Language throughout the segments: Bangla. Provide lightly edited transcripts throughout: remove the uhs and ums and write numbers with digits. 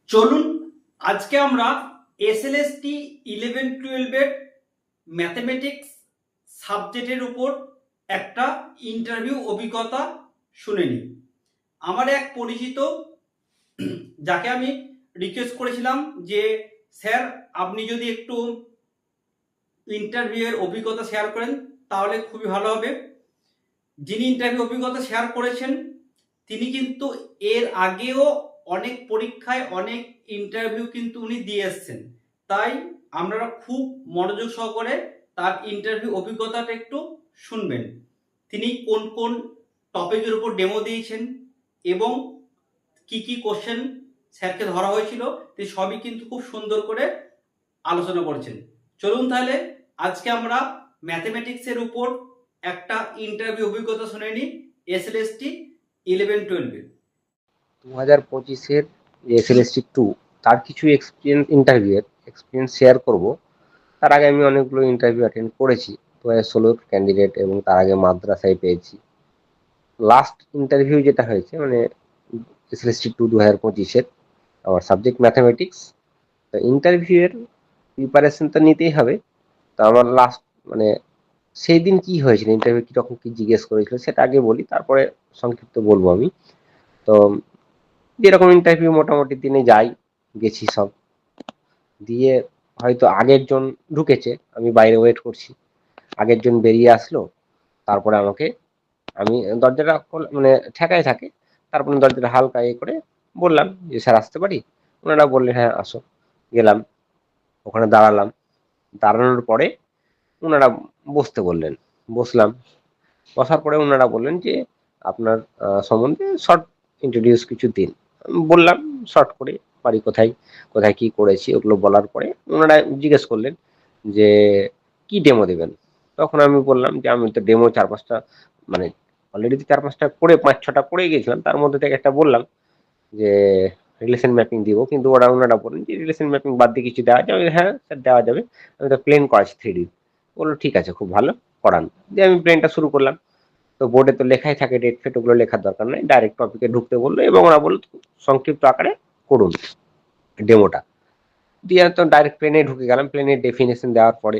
চলুন আজকে আমরা এসএলএসটি 11-12 ম্যাথমেটিক্স সাবজেক্টের উপর একটা ইন্টারভিউ অভিজ্ঞতা শুনে নিই। আমার এক পরিচিত, যাকে আমি রিকোয়েস্ট করেছিলাম যে স্যার আপনি যদি একটু ইন্টারভিউয়ের অভিজ্ঞতা শেয়ার করেন তাহলে খুবই ভালো হবে। যিনি ইন্টারভিউ অভিজ্ঞতা শেয়ার করেছেন তিনি কিন্তু এর আগেও অনেক পরীক্ষায় অনেক ইন্টারভিউ কিন্তু উনি দিয়ে এসছেন। তাই আপনারা খুব মনোযোগ সহকারে তার ইন্টারভিউ অভিজ্ঞতাটা একটু শুনবেন। তিনি কোন কোন টপিকের উপর ডেমো দিয়েছেন এবং কি কি কোশ্চেন স্যারকে ধরা হয়েছিল তিনি সবই কিন্তু খুব সুন্দর করে আলোচনা করেছেন। চলুন তাহলে আজকে আমরা ম্যাথমেটিক্সের উপর একটা ইন্টারভিউ অভিজ্ঞতা শুনে নিই এসএলএসটি 11-12। 2025-এর এসএলএসটি 2 তার কিছু এক্সপিরিয়েন্স শেয়ার করব। তার আগে আমি অনেকগুলো ইন্টারভিউ অ্যাটেন্ড করেছি, 2016 ক্যান্ডিডেট, এবং তার আগে মাদ্রাসায় পেয়েছি। লাস্ট ইন্টারভিউ যেটা হয়েছে মানে এসএলএসটি 2 2025-এর, আমার সাবজেক্ট ম্যাথামেটিক্স। তো ইন্টারভিউয়ের প্রিপারেশন তো নিতেই হবে। তো আমার লাস্ট মানে সেই দিন কি হয়েছিল, ইন্টারভিউ কিরকম কি জিজ্ঞেস করেছিল সেটা আগে বলি, তারপরে সংক্ষিপ্ত বলবো আমি। তো যেরকম ইন্টারভিউ মোটামুটি দিনে গেছি সব দিয়ে, হয়তো আগের জন ঢুকেছে, আমি বাইরে ওয়েট করছি, আগের জন বেরিয়ে আসলো, তারপরে আমি দরজাটা মানে ঠেকাই থাকে, তারপরে দরজাটা হালকা করে বললাম যে স্যার আসতে পারি? ওনারা বললেন হ্যাঁ আসো। গেলাম, ওখানে দাঁড়ানোর পরে ওনারা বসতে বললেন, বসলাম। বসার পরে ওনারা বললেন যে আপনার সম্বন্ধে শর্ট ইন্ট্রোডিউস কিছু দিন। আমি বললাম শর্ট করে, বাড়ি কোথায়, কোথায় কি করেছি ওগুলো বলার পরে ওনারা জিজ্ঞেস করলেন যে কি ডেমো দেবেন। তখন আমি বললাম যে আমি তো ডেমো 4-5টা মানে অলরেডি 4-5টা করে 5-6টা করে গেছিলাম, তার মধ্যে থেকে একটা বললাম যে রিলেশন ম্যাপিং দিব, কিন্তু ওনারা বলেন যে রিলেশন ম্যাপিং বাদ দিয়ে কিছু দেওয়া যাবে? হ্যাঁ স্যার দেওয়া যাবে, আমি তো প্লেন করাচ্ছি 3D। বললো ঠিক আছে, খুব ভালো, করান। দিয়ে আমি প্লেনটা শুরু করলাম। তো বোর্ডে তো লেখাই থাকে, ডেট ফেট ওগুলো লেখার দরকার নেই, ডাইরেক্ট টপিকে ঢুকতে বললো এবং ওরা বললো সংক্ষিপ্ত আকারে করুন ডেমোটা। দিয়ে তো ডাইরেক্ট প্লেনে ঢুকে গেলাম। প্লেনের ডেফিনেশন দেওয়ার পরে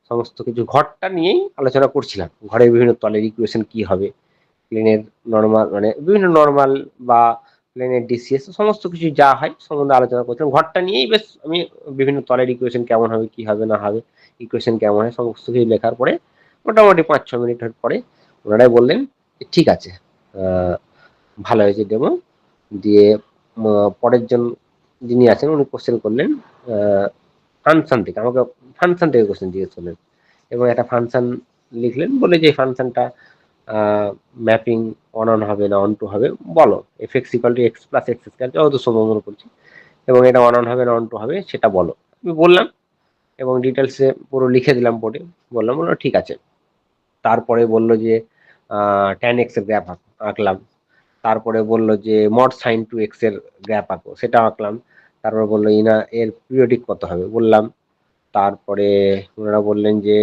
সমস্ত কিছু ঘরটা নিয়েই আলোচনা করছিলাম, ঘরের বিভিন্ন তলের ইকুয়েশন কি হবে, প্লেনের নর্মাল মানে বিভিন্ন নর্মাল বা প্লেনের ডিসিএস সমস্ত কিছু যা হয় সম্বন্ধে আলোচনা করছিলাম। ঘরটা নিয়েই বেশ আমি বিভিন্ন তলের ইকুয়েশন কেমন হবে, কি হবে না হবে, ইকুয়েশন কেমন হয়, সমস্ত কিছু লেখার পরে মোটামুটি 5-6 মিনিট পরে ওনারাই বললেন ঠিক আছে, ভালো হয়েছে ডেমো। দিয়ে পরের জন যিনি আছেন উনি কোশ্চেন করলেন ফাংশন থেকে, আমাকে ফাংশন থেকে কোশ্চেন জিজ্ঞেস করলেন এবং একটা ফাংশন লিখলেন, বলে যে ফাংশনটা ম্যাপিং অন অন হবে না অন টু হবে, বলো F x equal to x plus x square, যত সম্ভব মনে করছি, এবং এটা অন অন হবে না অন টু হবে সেটা বলো। আমি বললাম এবং ডিটেলসে পুরো লিখে দিলাম বোর্ডে, বললাম বললো ঠিক আছে। তারপরে বললো যে ট্যান এক্স এর গ্রাফ আঁকলাম। তারপরে বললো যে মড সাইন টু এক্স এর গ্রাফ আঁকো, সেটা আঁকলাম। তারপরে বললো ইনা এর পিরিয়ডিক কত হবে, বললাম। তারপরে ওনারা বললেন যে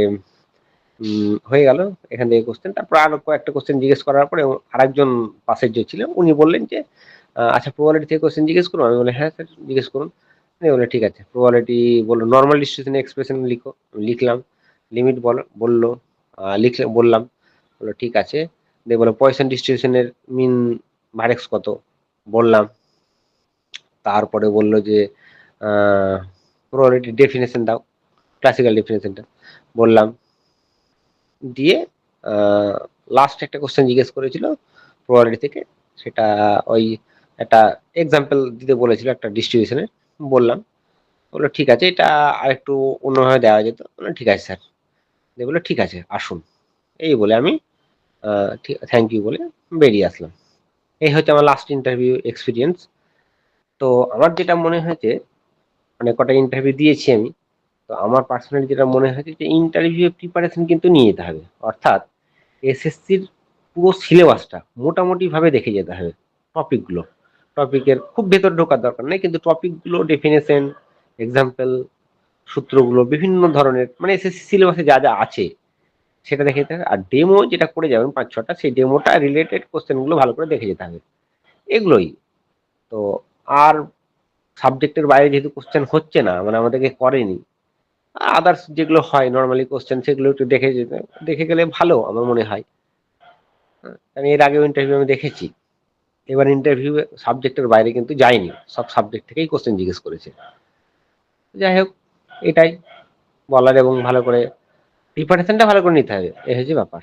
হয়ে গেল এখান থেকে কোশ্চেন। তারপর আরো কয়েকটা কোশ্চেন জিজ্ঞেস করার পরে আরেকজন পাশের যে ছিল উনি বললেন যে আচ্ছা প্রবাবিলিটি থেকে কোশ্চেন জিজ্ঞেস করুন। আমি বলি হ্যাঁ স্যার জিজ্ঞেস করুন। উনি বলে ঠিক আছে, প্রবাবিলিটি বললো নর্মাল ডিস্ট্রিবিউশন এক্সপ্রেশন লিখো, লিখলাম। লিমিট বললো, লিখলে বললাম, বললো ঠিক আছে। দিয়ে বলো পয়সন ডিস্ট্রিবিউশনের মিন ভারেক্স কত, বললাম। তারপরে বললো যে প্রবাবিলিটি ডেফিনেশন দাও, ক্লাসিক্যাল ডেফিনেশনটা, বললাম। দিয়ে লাস্ট একটা কোশ্চেন জিজ্ঞেস করেছিল প্রবাবিলিটি থেকে, সেটা ওই একটা এক্সাম্পল দিতে বলেছিল একটা ডিস্ট্রিবিউশনের, বললাম। বললো ঠিক আছে, এটা আরেকটু অন্যভাবে দেওয়া যেত। বললো ঠিক আছে স্যার। দিয়ে বললো ঠিক আছে আসুন। এই বলে আমি ঠিক থ্যাংক ইউ বলে বেরিয়ে আসলাম। এই হচ্ছে আমার লাস্ট ইন্টারভিউ এক্সপিরিয়েন্স। তো আমার যেটা মনে হয়েছে, অনেক কটা ইন্টারভিউ দিয়েছি আমি, তো আমার পার্সোনালি যেটা মনে হয়েছে যে ইন্টারভিউ প্রিপারেশন কিন্তু নিয়ে যেতে হবে। অর্থাৎ এসএসসির পুরো সিলেবাসটা মোটামুটি ভাবে দেখে যেতে হবে। টপিকগুলো, টপিকের খুব ভেতর ঢোকার দরকার নেই, কিন্তু টপিকগুলো ডেফিনেশন, এক্সাম্পল, সূত্রগুলো বিভিন্ন ধরনের মানে এসএসসি সিলেবাসে যা যা আছে সেটা দেখে যেতে হবে। আর ডেমো যেটা করে যাবেন 5-6টা, সেই ডেমোটা রিলেটেড কোশ্চেনগুলো ভালো করে দেখে যেতে হবে। এগুলোই তো। আর সাবজেক্টের বাইরে যেহেতু কোশ্চেন হচ্ছে না, মানে আমাদেরকে করেনি, আদার্স যেগুলো হয় নর্মালি কোশ্চেন, সেগুলো একটু দেখে গেলে ভালো আমার মনে হয়। কারণ এর আগেও ইন্টারভিউ আমি দেখেছি, এবার ইন্টারভিউ সাবজেক্টের বাইরে কিন্তু যায়নি, সব সাবজেক্ট থেকেই কোশ্চেন জিজ্ঞেস করেছে। যাই হোক, এটাই বলার, এবং ভালো করে প্রিপারেশনটা ভালো করে নিতে হবে, এই হচ্ছে ব্যাপার।